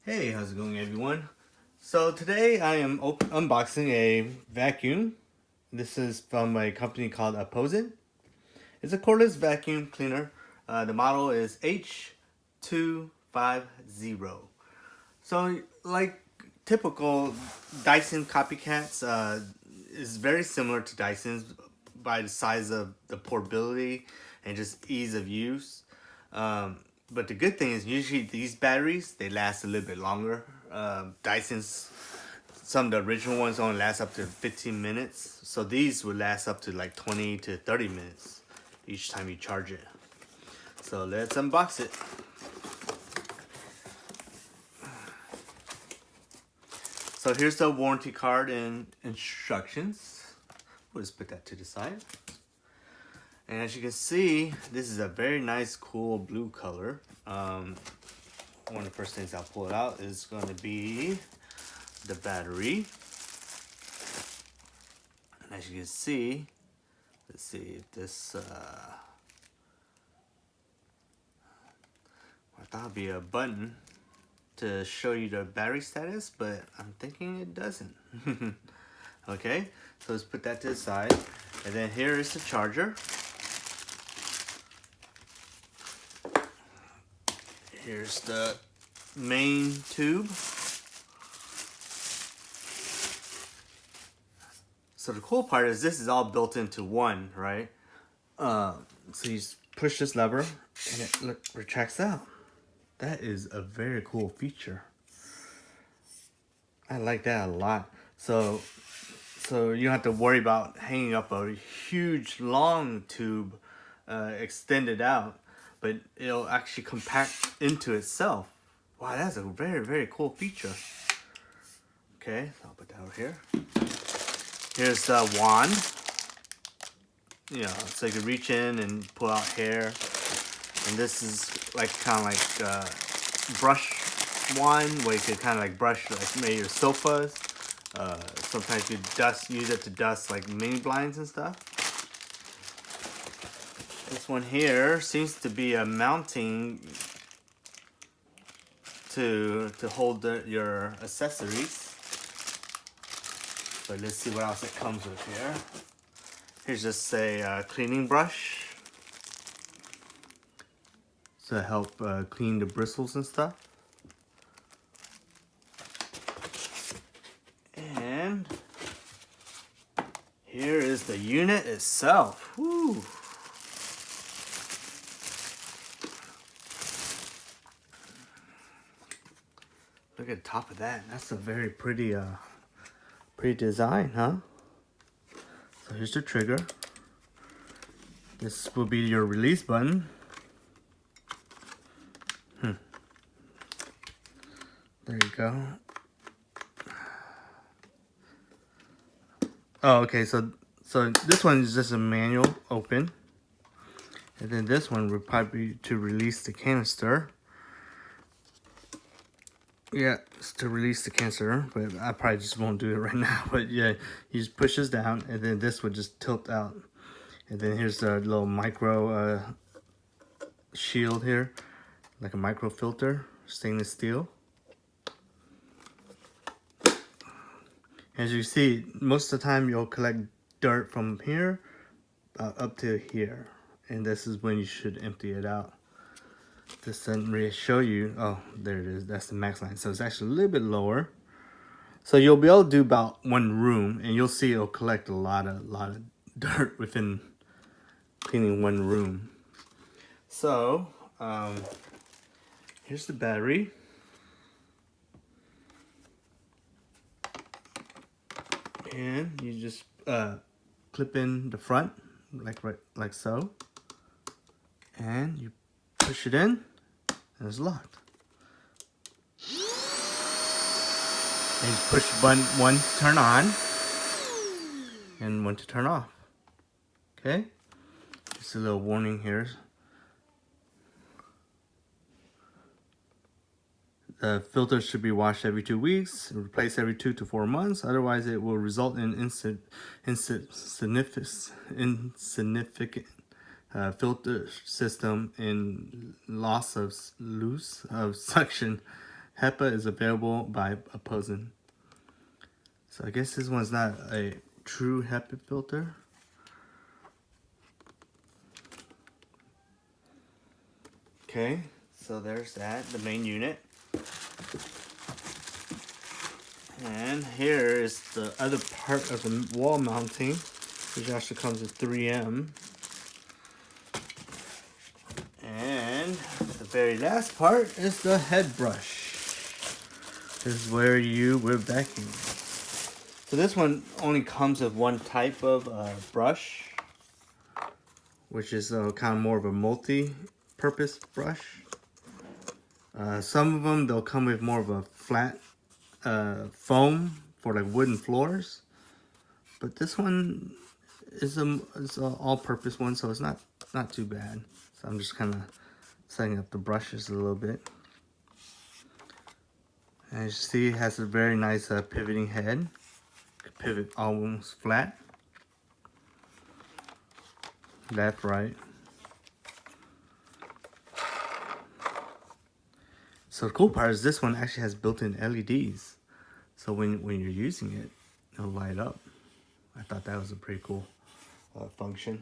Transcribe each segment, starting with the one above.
Hey, how's it going, everyone? So today I am unboxing a vacuum. This is from a company called APOSEN. It's a cordless vacuum cleaner. The model is H250. So like typical Dyson copycats, is very similar to Dyson's by the size of the portability and just ease of use. But the good thing is usually these batteries, they last a little bit longer. Dyson's, some of the original ones only last up to 15 minutes. So these would last up to like 20 to 30 minutes each time you charge it. So let's unbox it. So here's the warranty card and instructions. We'll just put that to the side. And as you can see, this is a very nice, cool blue color. One of the first things I'll pull it out is going to be the battery. And as you can see, let's see if this, I thought it'd be a button to show you the battery status, but I'm thinking it doesn't. Okay, so let's put that to the side. And then here is the charger. Here's the main tube. So the cool part is this is all built into one, right? So you just push this lever and it retracts out. That is a very cool feature. I like that a lot. So you don't have to worry about hanging up a huge long tube extended out, but it'll actually compact into itself. Wow, that's a very cool feature. Okay, so I'll put that over here. Here's the wand. You know, so you can reach in and pull out hair. And this is like kind of like brush wand where you can kind of like brush like maybe your sofas. Sometimes you use it to dust like mini blinds and stuff. This one here seems to be a mounting to hold your accessories. But let's see what else it comes with here. Here's just a cleaning brush to help clean the bristles and stuff. And here is the unit itself. Woo. Look at the top of that. That's a very pretty design, huh? So here's the trigger. This will be your release button. There you go. Oh, okay, so this one is just a manual open. And then this one would probably be to release the canister. Yeah, it's to release the canister, but I probably just won't do it right now. But yeah, you just push this down, and then this would just tilt out. And then here's the little micro shield here, like a micro filter, stainless steel. As you see, most of the time you'll collect dirt from here up to here. And this is when you should empty it out. This doesn't really show you. Oh, there it is. That's the max line. So it's actually a little bit lower. So you'll be able to do about one room, and you'll see it'll collect a lot of dirt within cleaning one room. So here's the battery. And you just clip in the front like so, and you push it in, and it's locked. And you push the button one to turn on, and one to turn off. Okay, just a little warning here. The filter should be washed every 2 weeks, replaced every 2 to 4 months. Otherwise, it will result in insignificant filter system and loss of suction HEPA is available by APOSEN. So I guess this one's not a true HEPA filter. Okay, so there's that, the main unit. And here is the other part of the wall mounting, which actually comes with 3M. And the very last part is the head brush. This is where you would vacuum. So this one only comes with one type of brush, which is kind of more of a multi-purpose brush. Some of them, they'll come with more of a flat foam for like wooden floors. But this one is an all-purpose one, so it's not too bad. So I'm just kind of setting up the brushes a little bit. And as you see, it has a very nice pivoting head. Pivot almost flat. Left, right. So the cool part is this one actually has built-in LEDs. So when you're using it, it'll light up. I thought that was a pretty cool function.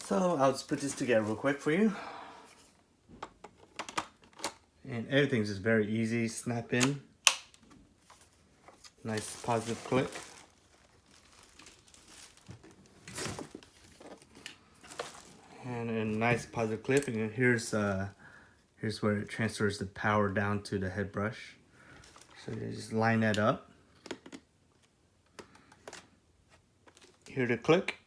So I'll just put this together real quick for you. And everything's just very easy, snap in. Nice positive click. And a nice positive clip. And here's where it transfers the power down to the head brush. So you just line that up. Here to click.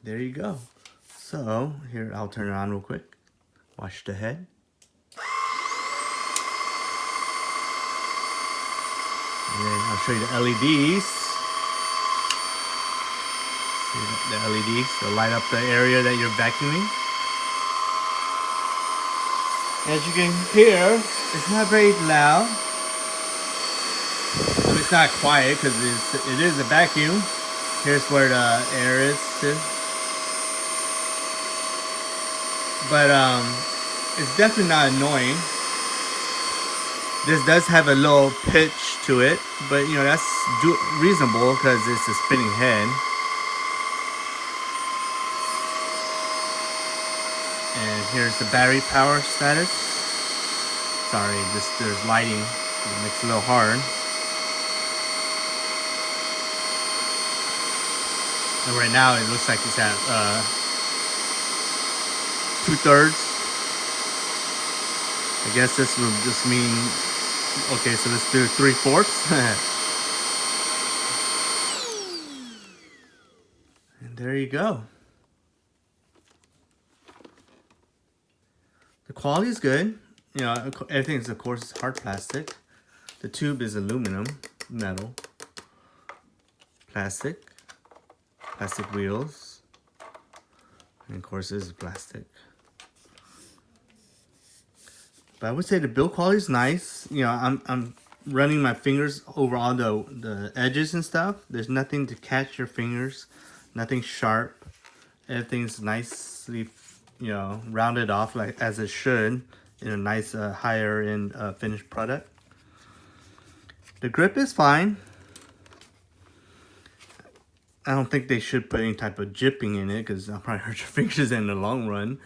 There you go. So here, I'll turn it on real quick. Wash the head. And then I'll show you the LEDs. See the LEDs, they'll light up the area that you're vacuuming. As you can hear, it's not very loud. I mean, it's not quiet because it is a vacuum. Here's where the air is too. But it's definitely not annoying. This does have a low pitch to it, but you know, that's reasonable because it's a spinning head. And here's the battery power status. Sorry, there's lighting, it makes it a little hard. And right now it looks like it's at 2/3. I guess this will just mean, okay, so let's do 3/4. And there you go. The quality is good. You know, everything's, of course, hard plastic. The tube is aluminum, metal, plastic wheels, and of course this is plastic. But I would say the build quality is nice. You know, I'm running my fingers over all the edges and stuff. There's nothing to catch your fingers, nothing sharp. Everything's nicely, you know, rounded off like as it should in a nice higher end finished product. The grip is fine. I don't think they should put any type of jipping in it because I'll probably hurt your fingers in the long run.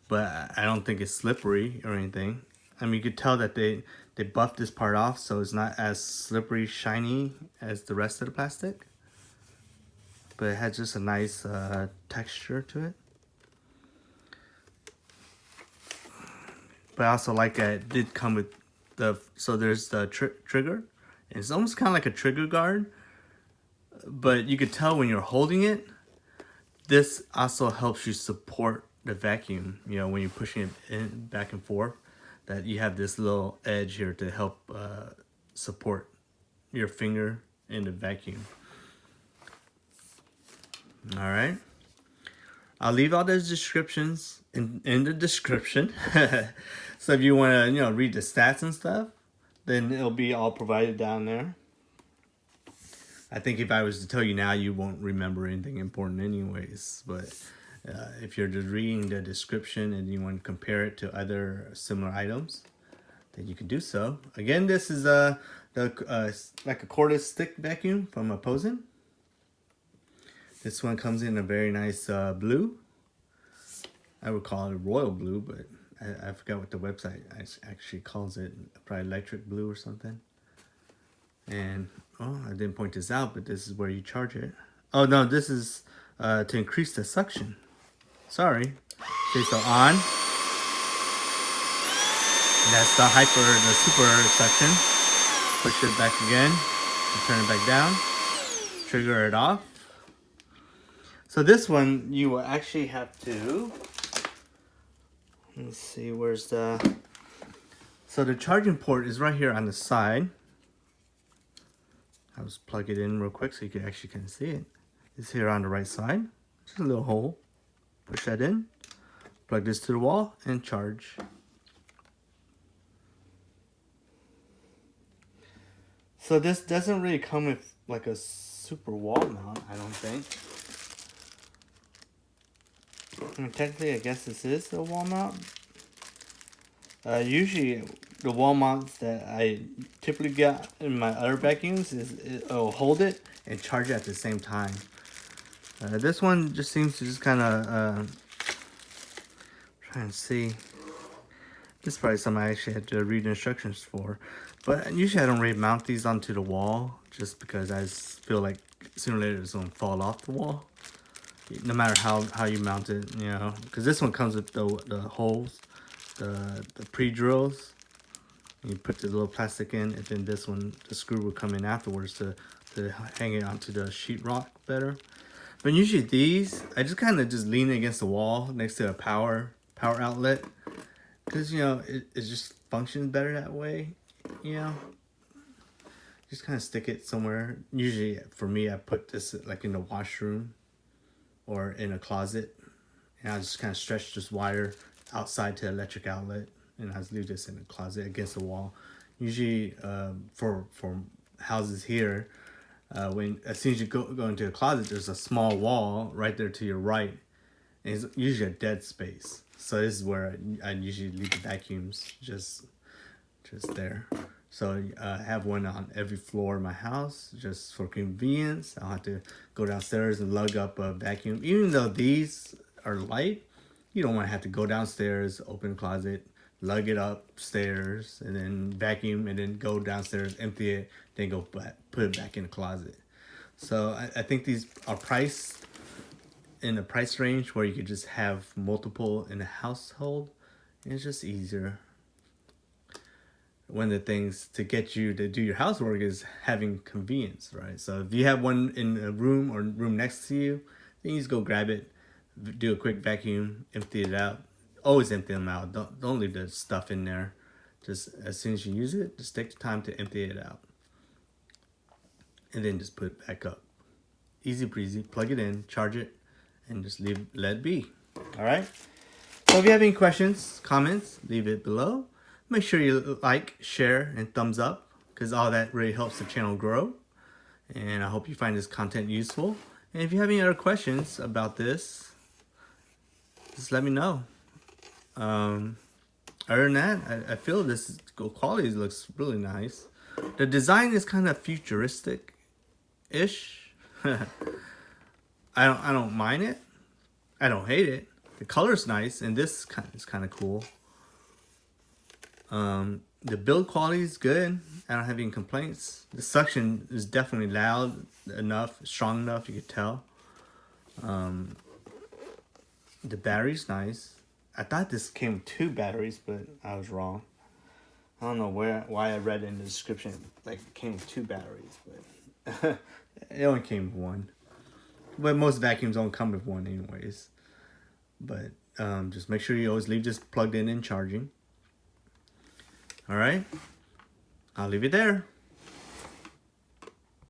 But I don't think it's slippery or anything. I mean, you could tell that they buffed this part off so it's not as slippery, shiny as the rest of the plastic. But it has just a nice texture to it. But I also like that it did come with so there's the trigger. It's almost kind of like a trigger guard. But you could tell when you're holding it, this also helps you support the vacuum. You know, when you're pushing it in, back and forth, that you have this little edge here to help support your finger in the vacuum. All right. I'll leave all those descriptions in the description. So if you want to, you know, read the stats and stuff, then it'll be all provided down there. I think if I was to tell you now, you won't remember anything important anyways. But If you're just reading the description and you want to compare it to other similar items, then you can do so. Again, this is like a cordless stick vacuum from APOSEN. This one comes in a very nice blue. I would call it royal blue, but I forgot what the website actually calls it. Probably electric blue or something. And, oh, I didn't point this out, but this is where you charge it. Oh, no, this is to increase the suction. Sorry. Okay, so on. And that's the super suction. Push it back again. And turn it back down. Trigger it off. So this one, you will actually have to... Let's see, where's the... So the charging port is right here on the side. I'll just plug it in real quick so you can actually kind of see it. It's here on the right side. Just a little hole. Push that in. Plug this to the wall and charge. So this doesn't really come with like a super wall mount, I don't think. I mean, technically, I guess this is a wall mount. Usually, the wall mounts that I typically get in my other vacuums is it'll hold it and charge it at the same time. This one just seems to just kind of try and see. This is probably something I actually had to read instructions for. But usually I don't really mount these onto the wall just because I feel like sooner or later it's going to fall off the wall. No matter how you mount it, you know. Because this one comes with the holes, the pre-drills. You put the little plastic in, and then this one, the screw will come in afterwards to hang it onto the sheetrock better. But usually these, I just kind of just lean against the wall next to a power outlet. Because, you know, it just functions better that way, you know. Just kind of stick it somewhere. Usually, for me, I put this like in the washroom or in a closet. And I just kind of stretch this wire outside to the electric outlet. And I just leave this in the closet against the wall. Usually, for houses here, as soon as you go into the closet, there's a small wall right there to your right. And it's usually a dead space. So this is where I usually leave the vacuums just there. So I have one on every floor of my house just for convenience. I don't have to go downstairs and lug up a vacuum. Even though these are light, you don't want to have to go downstairs, open the closet, lug it upstairs, and then vacuum, and then go downstairs, empty it, then go back, put it back in the closet. So I think these are priced in a price range where you could just have multiple in a household. And it's just easier. One of the things to get you to do your housework is having convenience, right? So if you have one in a room or room next to you, then you just go grab it, do a quick vacuum, empty it out. Always empty them out. Don't leave the stuff in there. Just as soon as you use it, just take the time to empty it out. And then just put it back up. Easy breezy. Plug it in, charge it, and just let it be. All right? So if you have any questions, comments, leave it below. Make sure you like, share, and thumbs up, because all that really helps the channel grow. And I hope you find this content useful. And if you have any other questions about this, just let me know. Other than that, I feel this quality looks really nice. The design is kind of futuristic-ish. I don't mind it. I don't hate it. The color's nice, and this is kind of cool. The build quality is good. I don't have any complaints. The suction is definitely loud enough, strong enough, you could tell. The battery's nice. I thought this came with 2 batteries, but I was wrong. I don't know why I read in the description like it came with 2 batteries, but it only came with 1. But most vacuums don't come with 1 anyways. But just make sure you always leave this plugged in and charging. All right, I'll leave it there.